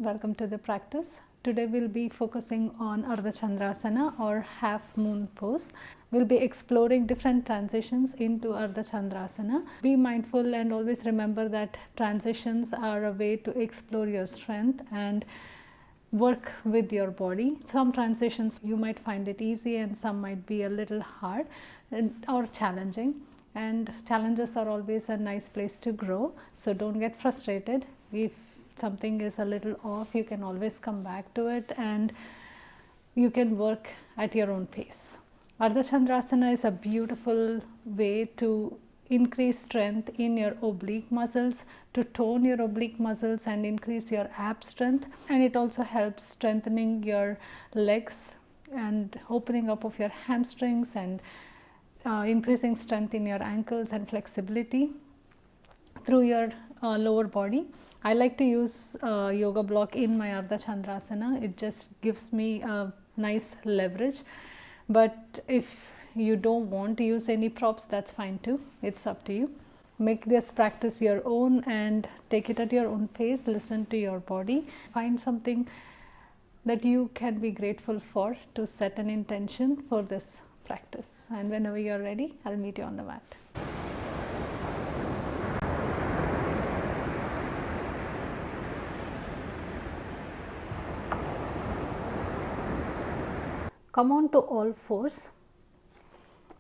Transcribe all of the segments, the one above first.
welcome to the practice. Today we'll be focusing on Ardha Chandrasana or half moon pose. We'll be exploring different transitions into Ardha Chandrasana. Be mindful and always remember that transitions are a way to explore your strength and work with your body. Some transitions you might find it easy and some might be a little hard or challenging. And challenges are always a nice place to grow, so don't get frustrated. If something is a little off, you can always come back to it and you can work at your own pace. Ardha Chandrasana is a beautiful way to increase strength in your oblique muscles, to tone your oblique muscles and increase your ab strength, and it also helps strengthening your legs and opening up of your hamstrings and increasing strength in your ankles and flexibility through your lower body. I like to use yoga block in my Ardha Chandrasana. It just gives me a nice leverage, but if you don't want to use any props, that's fine too. It's up to you. Make this practice your own and take it at your own pace. Listen to your body. Find something that you can be grateful for to set an intention for this practice. And whenever you're ready, I'll meet you on the mat. Come on to all fours.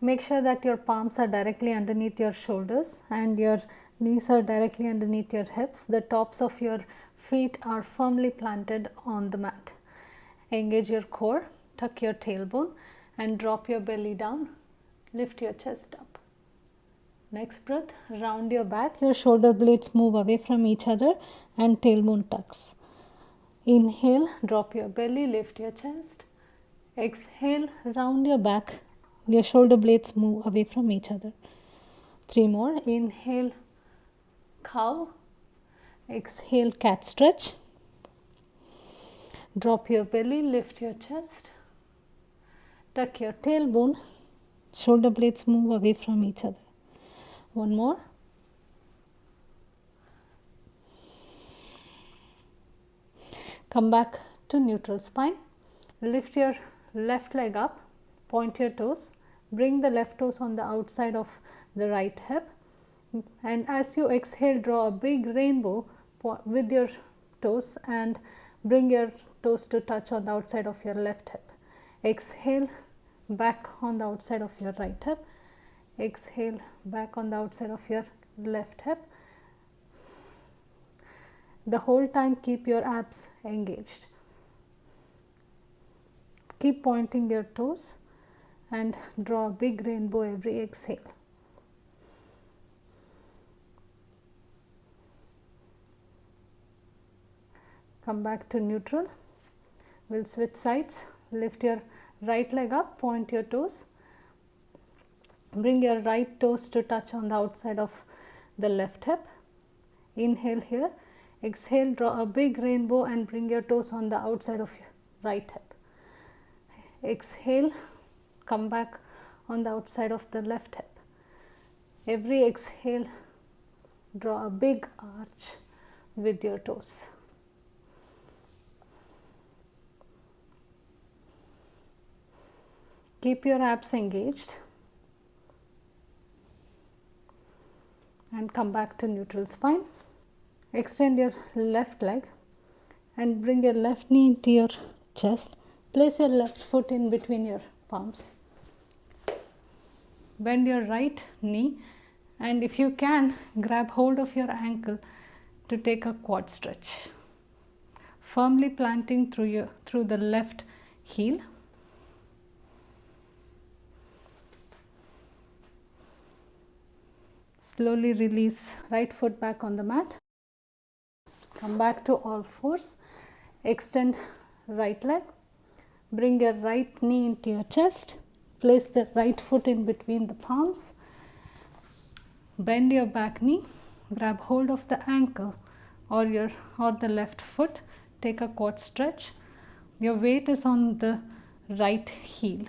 Make sure that your palms are directly underneath your shoulders and your knees are directly underneath your hips. The tops of your feet are firmly planted on the mat. Engage your core, tuck your tailbone and drop your belly down. Lift your chest up. Next breath, round your back. Your shoulder blades move away from each other and tailbone tucks. Inhale, drop your belly, lift your chest. Exhale, round your back. Your shoulder blades move away from each other. 3 more. Inhale, cow. Exhale, cat stretch. Drop your belly, lift your chest. Tuck your tailbone. Shoulder blades move away from each other. 1 more. Come back to neutral spine. Lift your left leg up, point your toes, bring the left toes on the outside of the right hip, and as you exhale, draw a big rainbow with your toes and bring your toes to touch on the outside of your left hip. Exhale, back on the outside of your right hip. Exhale, back on the outside of your left hip. The whole time keep your abs engaged. Keep pointing your toes and draw a big rainbow every exhale. Come back to neutral. We'll switch sides. Lift your right leg up, point your toes. Bring your right toes to touch on the outside of the left hip. Inhale here. Exhale, draw a big rainbow and bring your toes on the outside of your right hip. Exhale, come back on the outside of the left hip. Every exhale, draw a big arch with your toes. Keep your abs engaged and come back to neutral spine. Extend your left leg and bring your left knee into your chest. Place your left foot in between your palms. Bend your right knee and if you can, grab hold of your ankle to take a quad stretch. Firmly planting through the left heel. Slowly release right foot back on the mat. Come back to all fours. Extend right leg. Bring your right knee into your chest. Place the right foot in between the palms. Bend your back knee. Grab hold of the ankle or the left foot. Take a quad stretch. Your weight is on the right heel.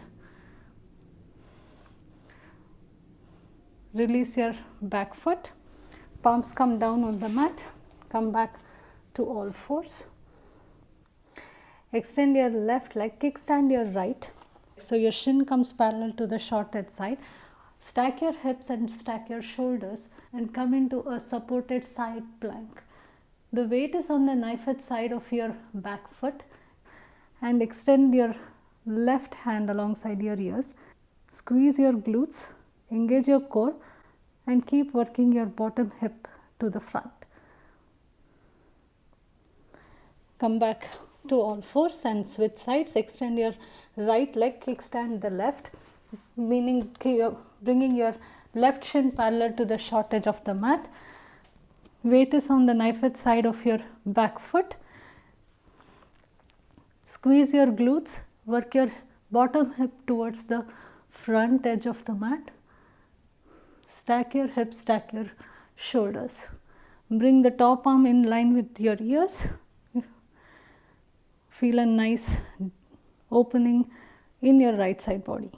Release your back foot. Palms come down on the mat. Come back to all fours. Extend your left leg, kickstand your right. So your shin comes parallel to the shorted side. Stack your hips and stack your shoulders and come into a supported side plank. The weight is on the knife edge side of your back foot, and extend your left hand alongside your ears. Squeeze your glutes, engage your core, and keep working your bottom hip to the front. Come back to all fours and switch sides. Extend your right leg, kickstand the left, meaning bringing your left shin parallel to the short edge of the mat. Weight is on the knife edge side of your back foot. Squeeze your glutes, work your bottom hip towards the front edge of the mat. Stack your hips, stack your shoulders. Bring the top arm in line with your ears. Feel a nice opening in your right side body.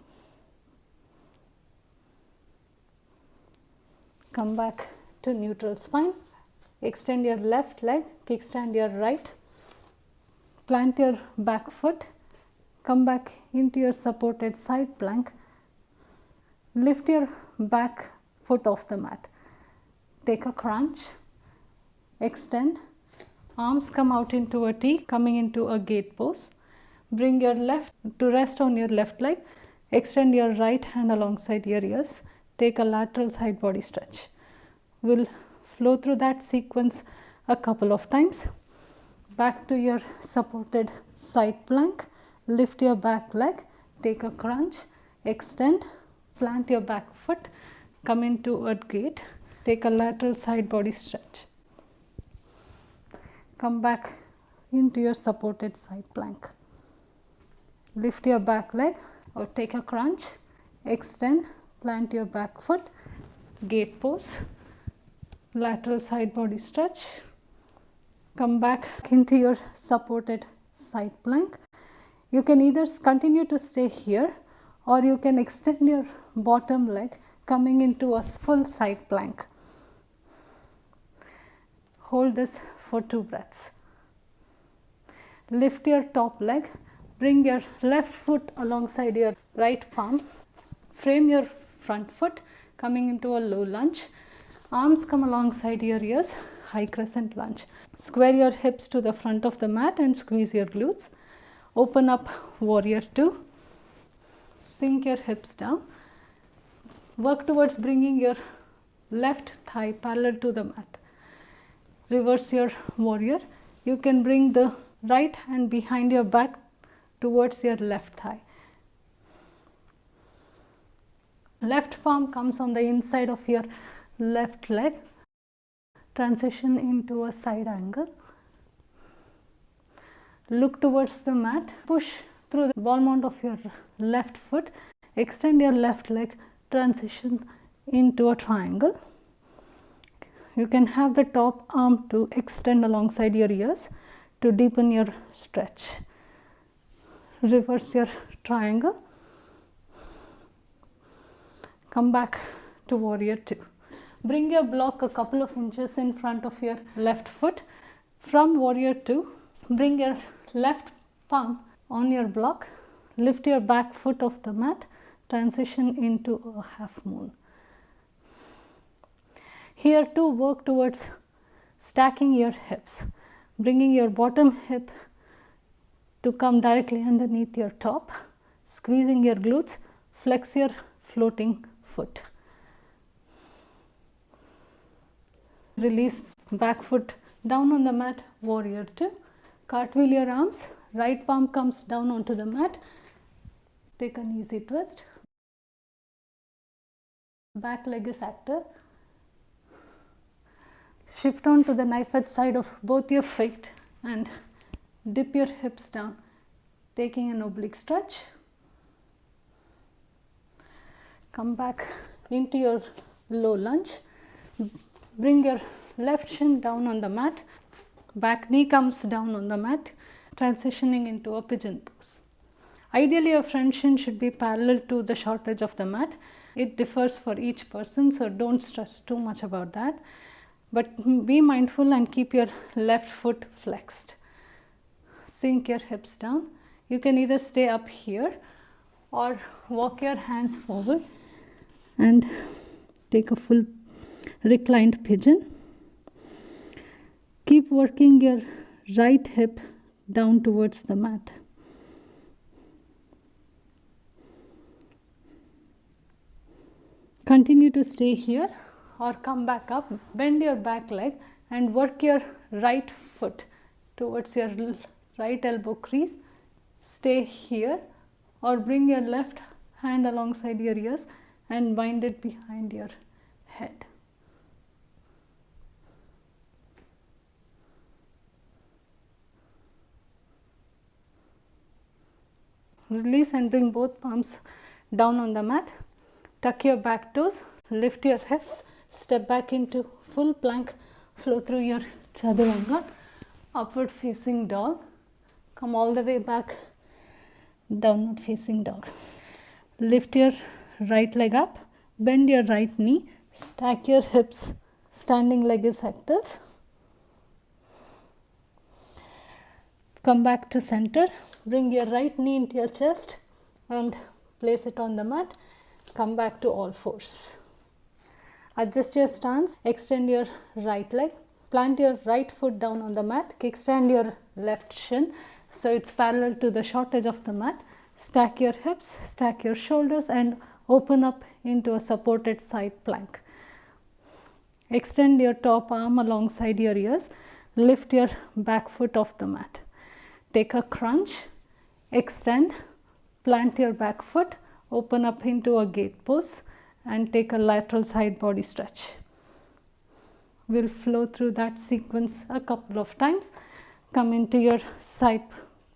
Come back to neutral spine. Extend your left leg, kickstand your right. Plant your back foot. Come back into your supported side plank. Lift your back foot off the mat. Take a crunch. Extend. Arms come out into a T, coming into a gate pose. Bring your left to rest on your left leg. Extend your right hand alongside your ears. Take a lateral side body stretch. We'll flow through that sequence a couple of times. Back to your supported side plank. Lift your back leg. Take a crunch. Extend. Plant your back foot. Come into a gate. Take a lateral side body stretch. Come back into your supported side plank. Lift your back leg or take a crunch. Extend. Plant your back foot. Gate pose. Lateral side body stretch. Come back into your supported side plank. You can either continue to stay here or you can extend your bottom leg coming into a full side plank. Hold this for 2 breaths. Lift your top leg. Bring your left foot alongside your right palm. Frame your front foot coming into a low lunge. Arms come alongside your ears, high crescent lunge. Square your hips to the front of the mat and squeeze your glutes. Open up warrior 2. Sink your hips down. Work towards bringing your left thigh parallel to the mat. Reverse your warrior. You can bring the right hand behind your back towards your left thigh. Left palm comes on the inside of your left leg. Transition into a side angle. Look towards the mat. Push through the ball mount of your left foot. Extend your left leg. Transition into a triangle. You can have the top arm to extend alongside your ears to deepen your stretch. Reverse your triangle. Come back to warrior 2. Bring your block a couple of inches in front of your left foot. From warrior 2, bring your left palm on your block. Lift your back foot off the mat. Transition into a half moon. Here too, work towards stacking your hips, bringing your bottom hip to come directly underneath your top, squeezing your glutes, flex your floating foot. Release back foot down on the mat, warrior 2. Cartwheel your arms, right palm comes down onto the mat. Take an easy twist. Back leg is active. Shift on to the knife edge side of both your feet and dip your hips down, taking an oblique stretch. Come back into your low lunge. Bring your left shin down on the mat. Back knee comes down on the mat, transitioning into a pigeon pose. Ideally, your front shin should be parallel to the short edge of the mat. It differs for each person, so don't stress too much about that. But be mindful and keep your left foot flexed. sink your hips down. You can either stay up here or walk your hands forward and take a full reclined pigeon. Keep working your right hip down towards the mat. Continue to stay here or come back up. Bend your back leg and work your right foot towards your right elbow crease. Stay here or bring your left hand alongside your ears and bind it behind your head. Release and bring both palms down on the mat. Tuck your back toes, lift your hips, step back into full plank, flow through your chaturanga, upward facing dog. Come all the way back, downward facing dog. Lift your right leg up, bend your right knee, stack your hips, standing leg is active. Come back to center, bring your right knee into your chest and place it on the mat. Come back to all fours. Adjust your stance, extend your right leg, plant your right foot down on the mat, kickstand your left shin so it's parallel to the short edge of the mat. Stack your hips, stack your shoulders and open up into a supported side plank. Extend your top arm alongside your ears, lift your back foot off the mat. Take a crunch, extend, plant your back foot, open up into a gate pose and take a lateral side body stretch. We'll flow through that sequence a couple of times. Come into your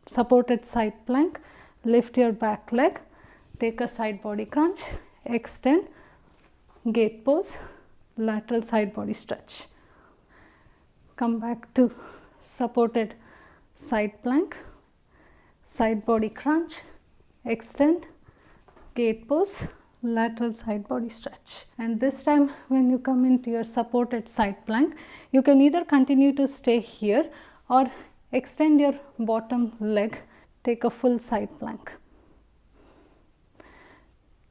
supported side plank, lift your back leg, take a side body crunch, extend, gate pose, lateral side body stretch. Come back to supported side plank, side body crunch, extend, gate pose, lateral side body stretch. And this time when you come into your supported side plank, you can either continue to stay here or extend your bottom leg, take a full side plank.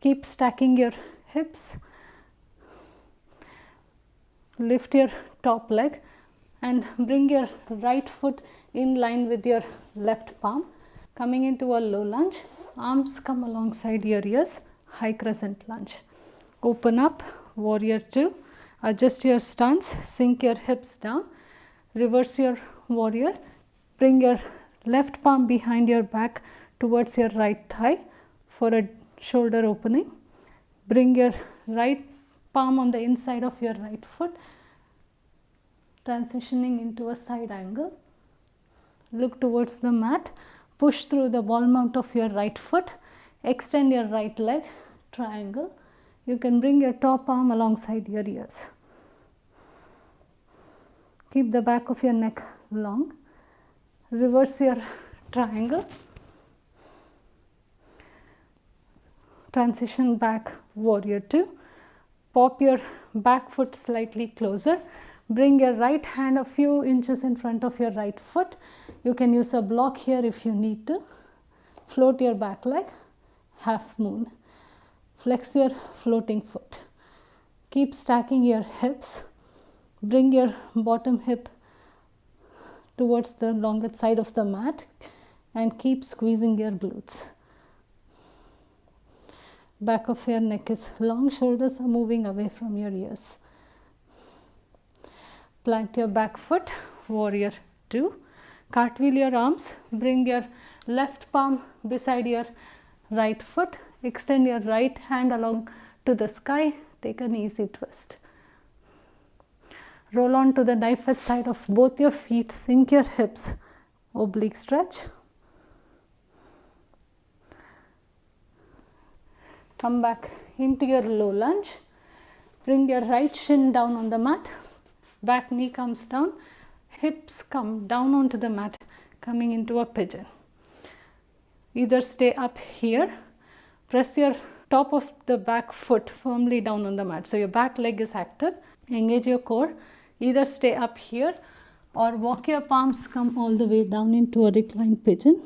Keep stacking your hips, lift your top leg and bring your right foot in line with your left palm. Coming into a low lunge, arms come alongside your ears, high crescent lunge. Open up, warrior two, adjust your stance, sink your hips down, reverse your warrior, bring your left palm behind your back towards your right thigh for a shoulder opening. Bring your right palm on the inside of your right foot, transitioning into a side angle. Look towards the mat, push through the ball mount of your right foot, extend your right leg, triangle. You can bring your top arm alongside your ears. Keep the back of your neck long. Reverse your triangle. Transition back, warrior two. Pop your back foot slightly closer. Bring your right hand a few inches in front of your right foot. You can use a block here if you need to. Float your back leg, half moon. Flex your floating foot. Keep stacking your hips. Bring your bottom hip towards the longer side of the mat and keep squeezing your glutes. Back of your neck is long, shoulders are moving away from your ears. Plant your back foot, warrior two. Cartwheel your arms, bring your left palm beside your right foot, extend your right hand along to the sky, take an easy twist. Roll on to the knife edge side of both your feet, sink your hips, oblique stretch. Come back into your low lunge, bring your right shin down on the mat, back knee comes down, hips come down onto the mat, coming into a pigeon. Either stay up here, press your top of the back foot firmly down on the mat. So your back leg is active, engage your core. Either stay up here or walk your palms, come all the way down into a reclined pigeon.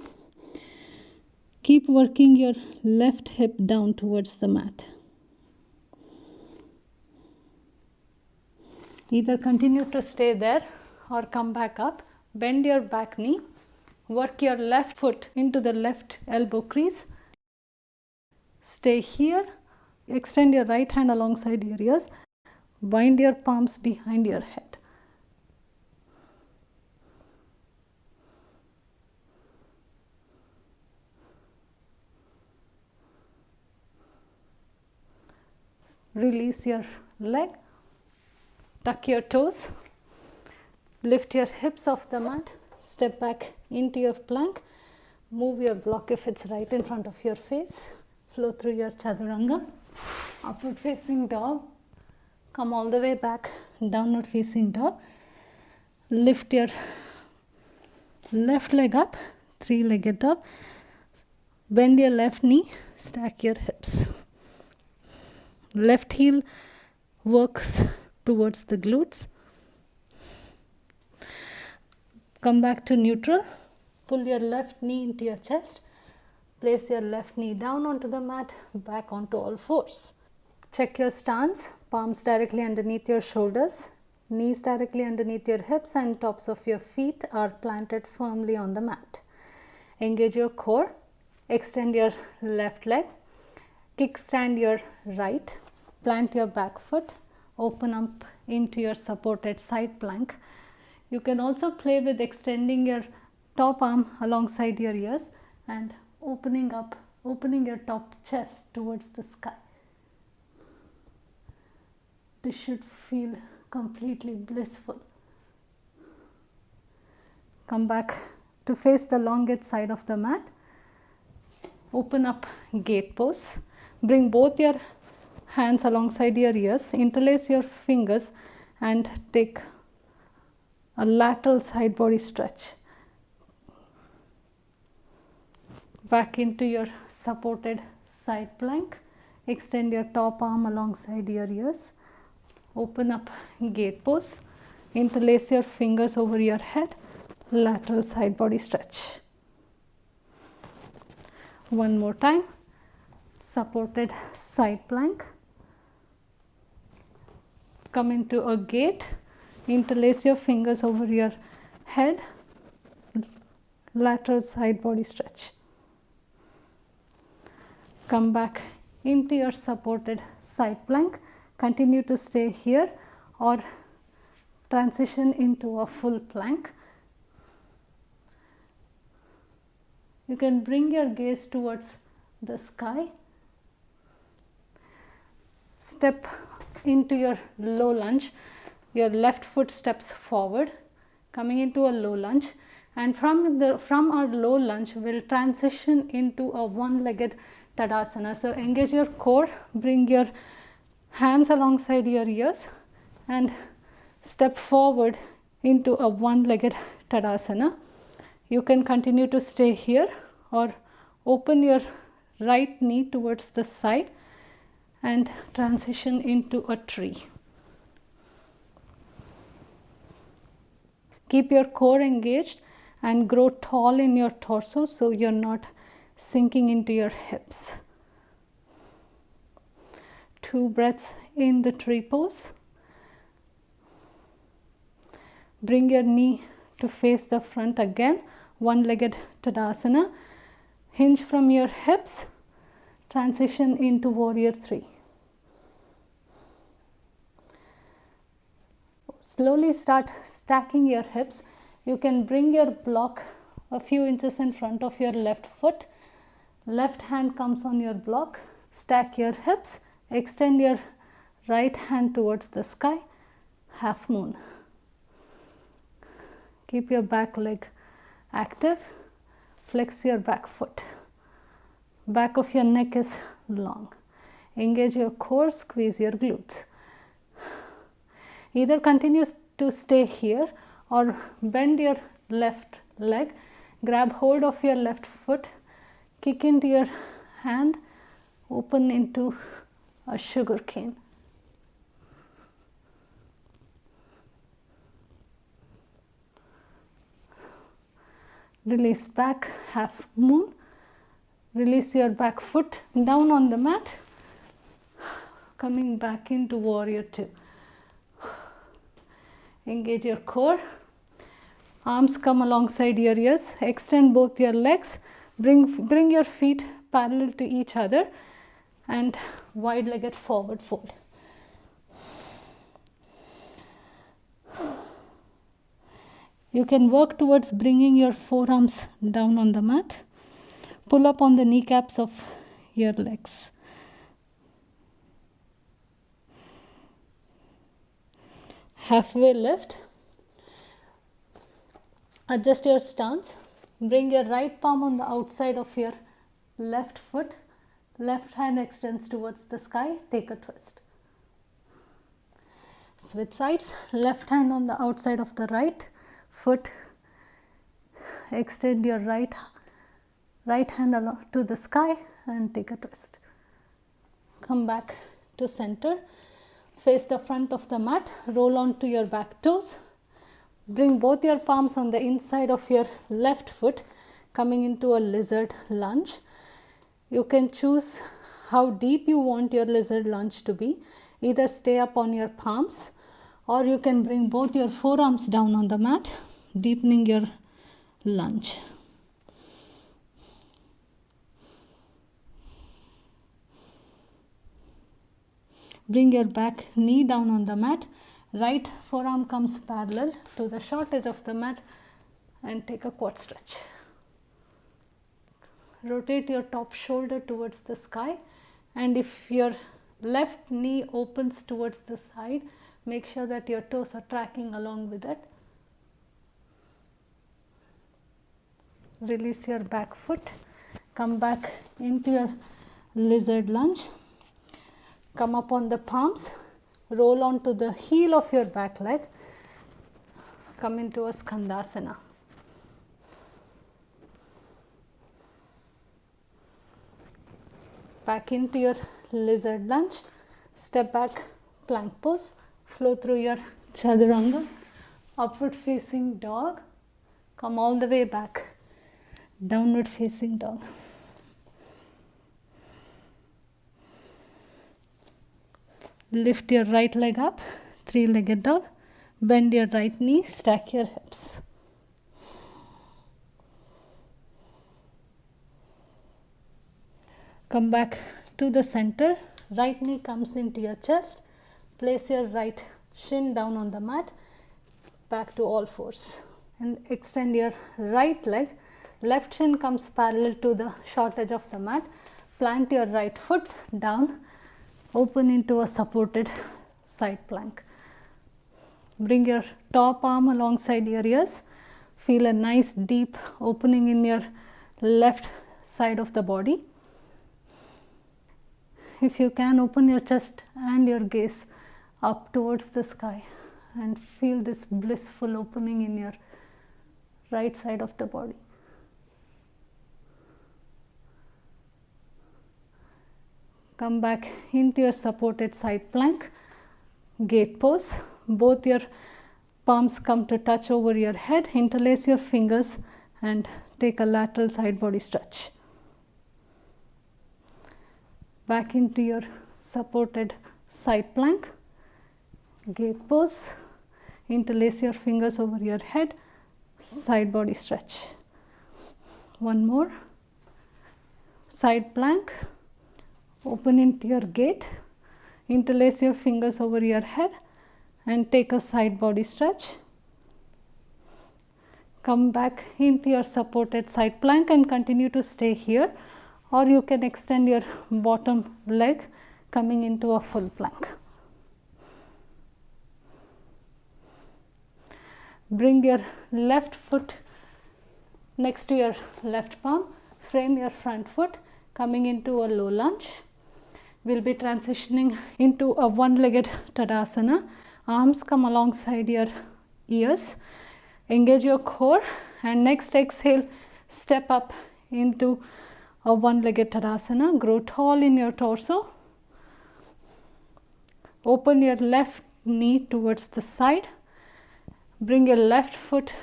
Keep working your left hip down towards the mat. Either continue to stay there or come back up. Bend your back knee. Work your left foot into the left elbow crease. Stay here. Extend your right hand alongside your ears. Bind your palms behind your head. Release your leg. Tuck your toes. Lift your hips off the mat. Step back into your plank. Move your block if it's right in front of your face. Flow through your chaturanga. Upward facing dog. Come all the way back. Downward facing dog. Lift your left leg up. Three-legged dog. Bend your left knee. Stack your hips. Left heel works towards the glutes. Come back to neutral. Pull your left knee into your chest. Place your left knee down onto the mat, back onto all fours. Check your stance. Palms directly underneath your shoulders. Knees directly underneath your hips and tops of your feet are planted firmly on the mat. Engage your core. Extend your left leg. Kickstand your right. Plant your back foot. Open up into your supported side plank. You can also play with extending your top arm alongside your ears and opening your top chest towards the sky. This should feel completely blissful. Come back to face the longest side of the mat. Open up gate pose. Bring both your hands alongside your ears. Interlace your fingers and take a lateral side body stretch. Back into your supported side plank. Extend your top arm alongside your ears. Open up gate pose. Interlace your fingers over your head. Lateral side body stretch. One more time. Supported side plank. Come into a gate. Interlace your fingers over your head. Lateral side body stretch. Come back into your supported side plank. Continue to stay here or transition into a full plank. You can bring your gaze towards the sky. Step into your low lunge. Your left foot steps forward, coming into a low lunge, and from our low lunge we'll transition into a one-legged Tadasana. So engage your core, bring your hands alongside your ears and step forward into a one-legged Tadasana. You can continue to stay here or open your right knee towards the side and transition into a tree. Keep your core engaged and grow tall in your torso so you're not sinking into your hips. 2 breaths in the tree pose. Bring your knee to face the front again, one-legged Tadasana. Hinge from your hips, transition into warrior 3. Slowly start stacking your hips. You can bring your block a few inches in front of your left foot. Left hand comes on your block. Stack your hips. Extend your right hand towards the sky. Half moon. Keep your back leg active. Flex your back foot. Back of your neck is long. Engage your core, squeeze your glutes. Either continue to stay here or bend your left leg, grab hold of your left foot, kick into your hand, open into a sugar cane. Release back, half moon. Release your back foot down on the mat. Coming back into warrior two. Engage your core. Arms come alongside your ears. Extend both your legs. Bring your feet parallel to each other and wide-legged forward fold. You can work towards bringing your forearms down on the mat. Pull up on the kneecaps of your legs. Halfway lift. Adjust your stance. Bring your right palm on the outside of your left foot. Left hand extends towards the sky. Take a twist. Switch sides. Left hand on the outside of the right foot. Extend your right hand to the sky and take a twist. Come back to center. Face the front of the mat. Roll onto your back toes. Bring both your palms on the inside of your left foot, coming into a lizard lunge. You can choose how deep you want your lizard lunge to be. Either stay up on your palms, or you can bring both your forearms down on the mat, deepening your lunge. Bring your back knee down on the mat. Right forearm comes parallel to the short edge of the mat and take a quad stretch. Rotate your top shoulder towards the sky, and if your left knee opens towards the side, make sure that your toes are tracking along with it. Release your back foot. Come back into your lizard lunge. Come up on the palms. Roll onto the heel of your back leg. Come into a skandasana. Back into your lizard lunge. Step back, plank pose. Flow through your chaturanga. Upward facing dog. Come all the way back. Downward facing dog. Lift your right leg up, three-legged dog. Bend your right knee, stack your hips. Come back to the center. Right knee comes into your chest. Place your right shin down on the mat. Back to all fours. And extend your right leg. Left shin comes parallel to the short edge of the mat. Plant your right foot down. Open into a supported side plank. Bring your top arm alongside your ears. Feel a nice deep opening in your left side of the body. If you can, open your chest and your gaze up towards the sky and feel this blissful opening in your right side of the body. Come back into your supported side plank, gate pose. Both your palms come to touch over your head. Interlace your fingers and take a lateral side body stretch. Back into your supported side plank, gate pose. Interlace your fingers over your head, side body stretch. One more. Side plank. Open into your gate, interlace your fingers over your head and take a side body stretch. Come back into your supported side plank and continue to stay here, or you can extend your bottom leg coming into a full plank. Bring your left foot next to your left palm, frame your front foot coming into a low lunge. We'll be transitioning into a one-legged Tadasana. Arms come alongside your ears. Engage your core and next exhale, step up into a one-legged Tadasana. Grow tall in your torso. Open your left knee towards the side. Bring your left foot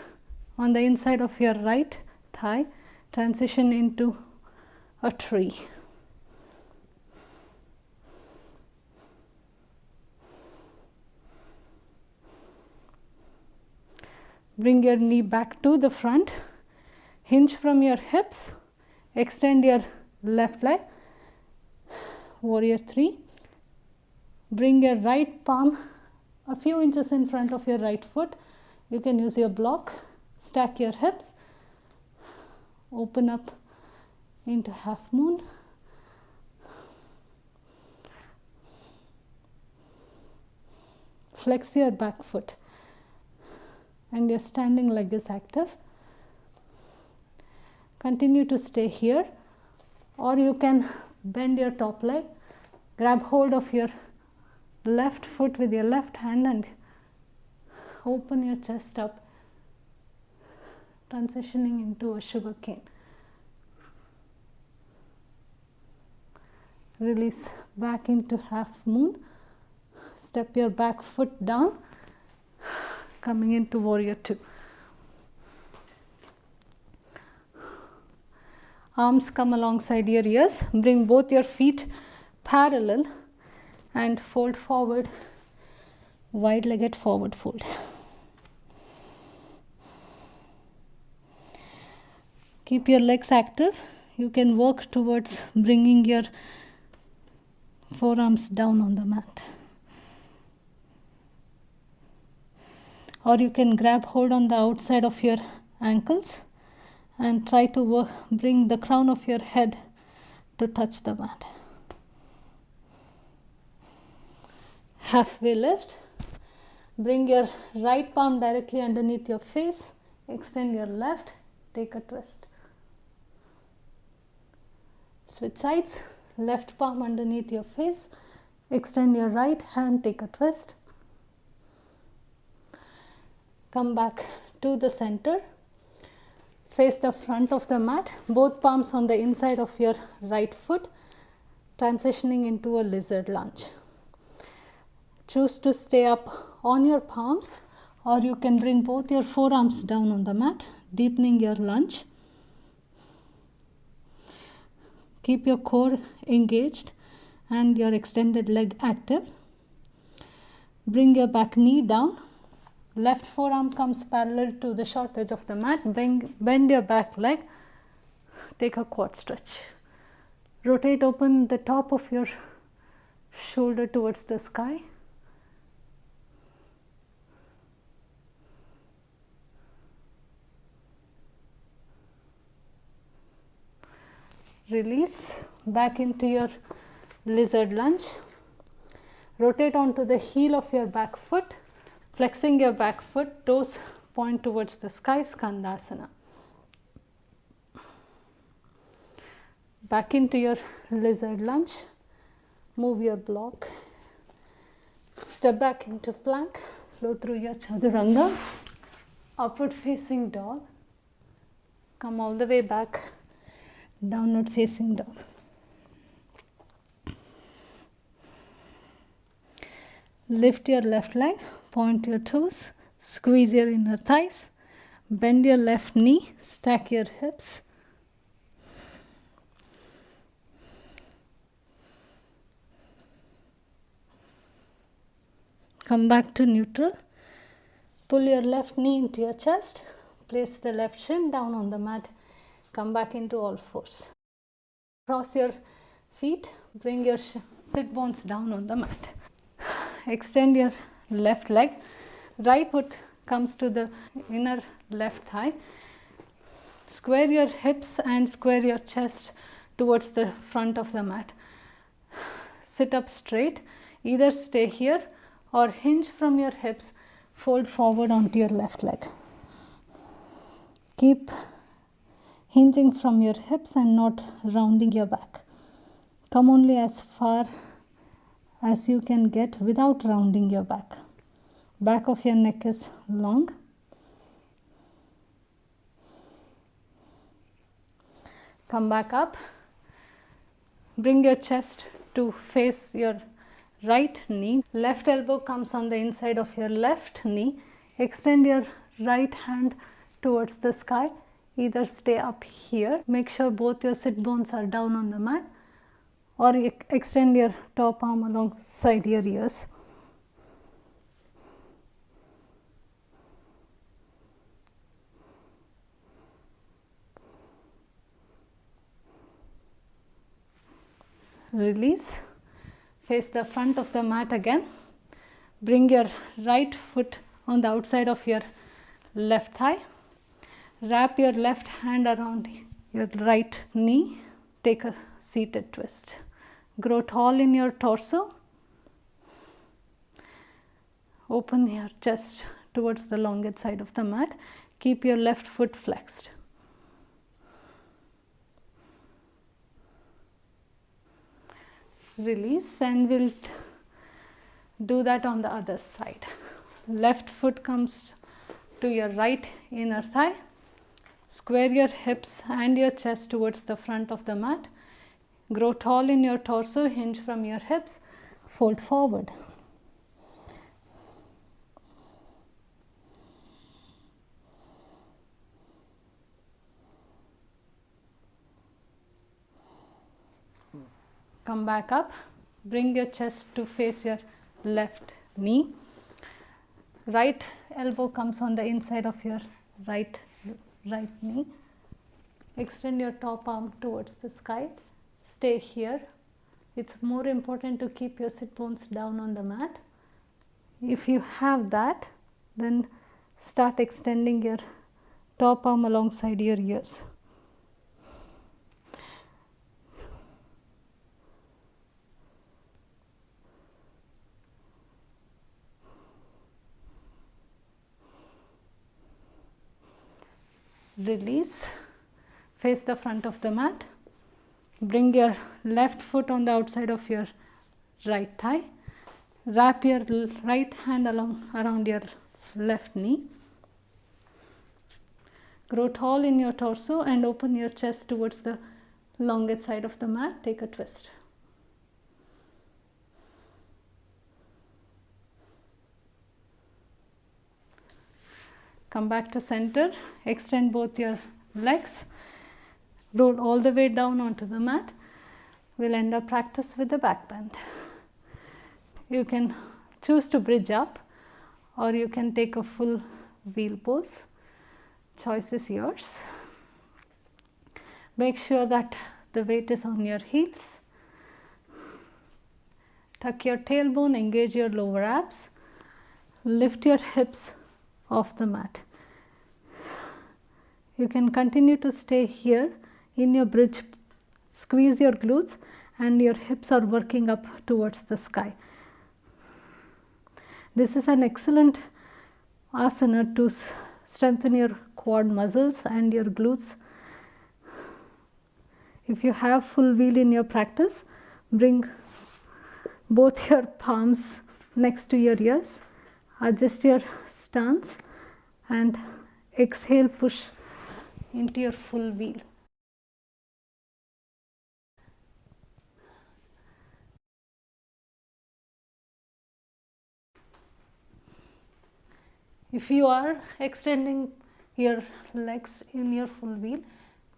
on the inside of your right thigh, transition into a tree. Bring your knee back to the front, hinge from your hips, extend your left leg, warrior 3. Bring your right palm a few inches in front of your right foot. You can use your block, stack your hips, open up into half moon. Flex your back foot and your standing leg is active. Continue to stay here, or you can bend your top leg, grab hold of your left foot with your left hand and open your chest up, transitioning into a sugar cane. Release back into half moon. Step your back foot down, coming into warrior 2. Arms come alongside your ears. Bring both your feet parallel and fold forward, wide-legged forward fold. Keep your legs active. You can work towards bringing your forearms down on the mat. Or you can grab hold on the outside of your ankles and try to bring the crown of your head to touch the mat. Halfway lift. Bring your right palm directly underneath your face. Extend your left. Take a twist. Switch sides. Left palm underneath your face. Extend your right hand. Take a twist. Come back to the center. Face the front of the mat. Both palms on the inside of your right foot. Transitioning into a lizard lunge. Choose to stay up on your palms, or you can bring both your forearms down on the mat, deepening your lunge. Keep your core engaged and your extended leg active. Bring your back knee down. Left forearm comes parallel to the short edge of the mat. Bend your back leg. Take a quad stretch. Rotate open the top of your shoulder towards the sky. Release back into your lizard lunge. Rotate onto the heel of your back foot. Flexing your back foot, toes point towards the sky, Skandasana. Back into your lizard lunge. Move your block. Step back into plank. Flow through your Chaturanga. Upward facing dog. Come all the way back. Downward facing dog. Lift your left leg, point your toes, squeeze your inner thighs, bend your left knee, stack your hips. Come back to neutral. Pull your left knee into your chest, place the left shin down on the mat, come back into all fours. Cross your feet, bring your sit bones down on the mat. Extend your left leg. Right foot comes to the inner left thigh. Square your hips and square your chest towards the front of the mat. Sit up straight. Either stay here or hinge from your hips. Fold forward onto your left leg. Keep hinging from your hips and not rounding your back. Come only as far as you can get without rounding your back. Back of your neck is long. Come back up. Bring your chest to face your right knee. Left elbow comes on the inside of your left knee. Extend your right hand towards the sky. Either stay up here, make sure both your sit bones are down on the mat, or extend your top arm alongside your ears. Release, face the front of the mat again. Bring your right foot on the outside of your left thigh. Wrap your left hand around your right knee. Take a seated twist. Grow tall in your torso. Open your chest towards the longest side of the mat. Keep your left foot flexed. Release, and we'll do that on the other side. Left foot comes to your right inner thigh. Square your hips and your chest towards the front of the mat. Grow tall in your torso, hinge from your hips, fold forward. Come back up, bring your chest to face your left knee. Right elbow comes on the inside of your right knee. Extend your top arm towards the sky. Stay here. It's more important to keep your sit bones down on the mat. If you have that, then start extending your top arm alongside your ears. Release, face the front of the mat. Bring your left foot on the outside of your right thigh. Wrap your right hand around your left knee. Grow tall in your torso and open your chest towards the longest side of the mat. Take a twist. Come back to center, extend both your legs, roll all the way down onto the mat. We'll end our practice with the back bend. You can choose to bridge up, or you can take a full wheel pose. Choice is yours. Make sure that the weight is on your heels. Tuck your tailbone, engage your lower abs. Lift your hips off the mat. You can continue to stay here in your bridge. Squeeze your glutes and your hips are working up towards the sky. This is an excellent asana to strengthen your quad muscles and your glutes. If you have full wheel in your practice, bring both your palms next to your ears. Adjust your stance and exhale, push into your full wheel. If you are extending your legs in your full wheel,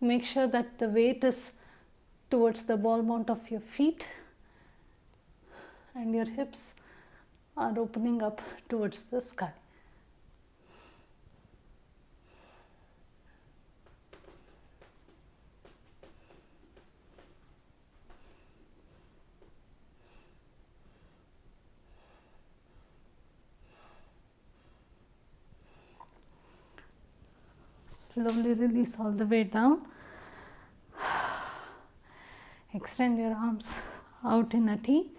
make sure that the weight is towards the ball mount of your feet and your hips are opening up towards the sky. Slowly release all the way down. Extend your arms out in a T.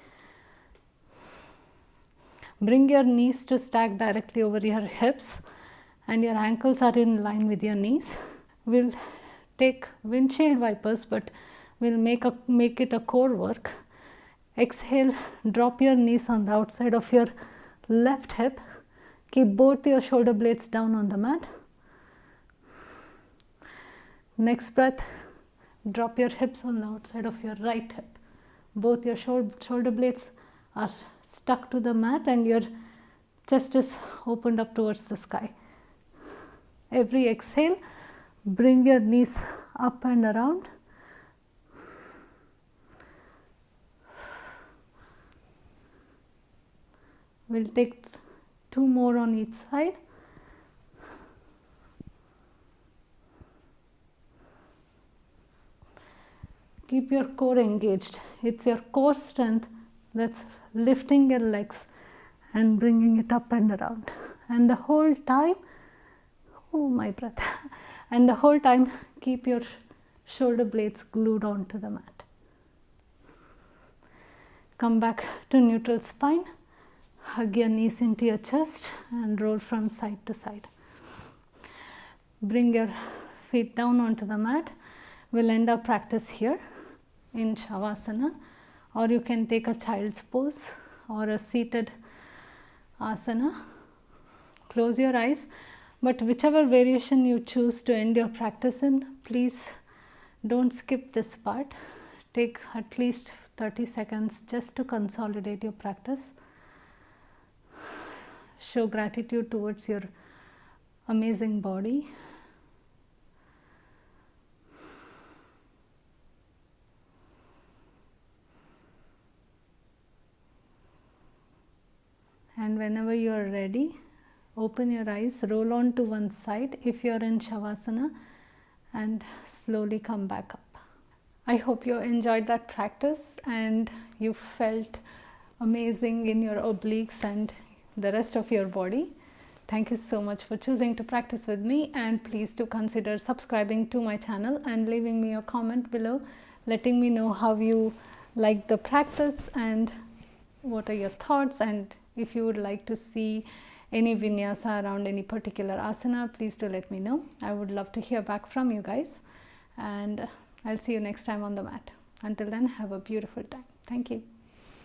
Bring your knees to stack directly over your hips and your ankles are in line with your knees. We'll take windshield wipers, but we'll make it a core work. Exhale, drop your knees on the outside of your left hip. Keep both your shoulder blades down on the mat. Next breath, drop your hips on the outside of your right hip. Both your shoulder blades are stuck to the mat and your chest is opened up towards the sky. Every exhale, Bring your knees up and around. We'll take 2 more on each side. Keep your core engaged. It's your core strength that's lifting your legs and bringing it up and around. And the whole time, oh my breath, and the whole time keep your shoulder blades glued onto the mat. Come back to neutral spine. Hug your knees into your chest and roll from side to side. Bring your feet down onto the mat. We'll end our practice here in Shavasana, or you can take a child's pose or a seated asana. Close your eyes, but whichever variation you choose to end your practice in, please don't skip this part. Take at least 30 seconds just to consolidate your practice. Show gratitude towards your amazing body. And whenever you are ready, open your eyes, roll on to one side if you are in Shavasana, and slowly come back up. I hope you enjoyed that practice and you felt amazing in your obliques and the rest of your body. Thank you so much for choosing to practice with me, and please do consider subscribing to my channel and leaving me a comment below letting me know how you like the practice and what are your thoughts, and if you would like to see any vinyasa around any particular asana, please do let me know. I would love to hear back from you guys, and I'll see you next time on the mat. Until then, have a beautiful time. Thank you.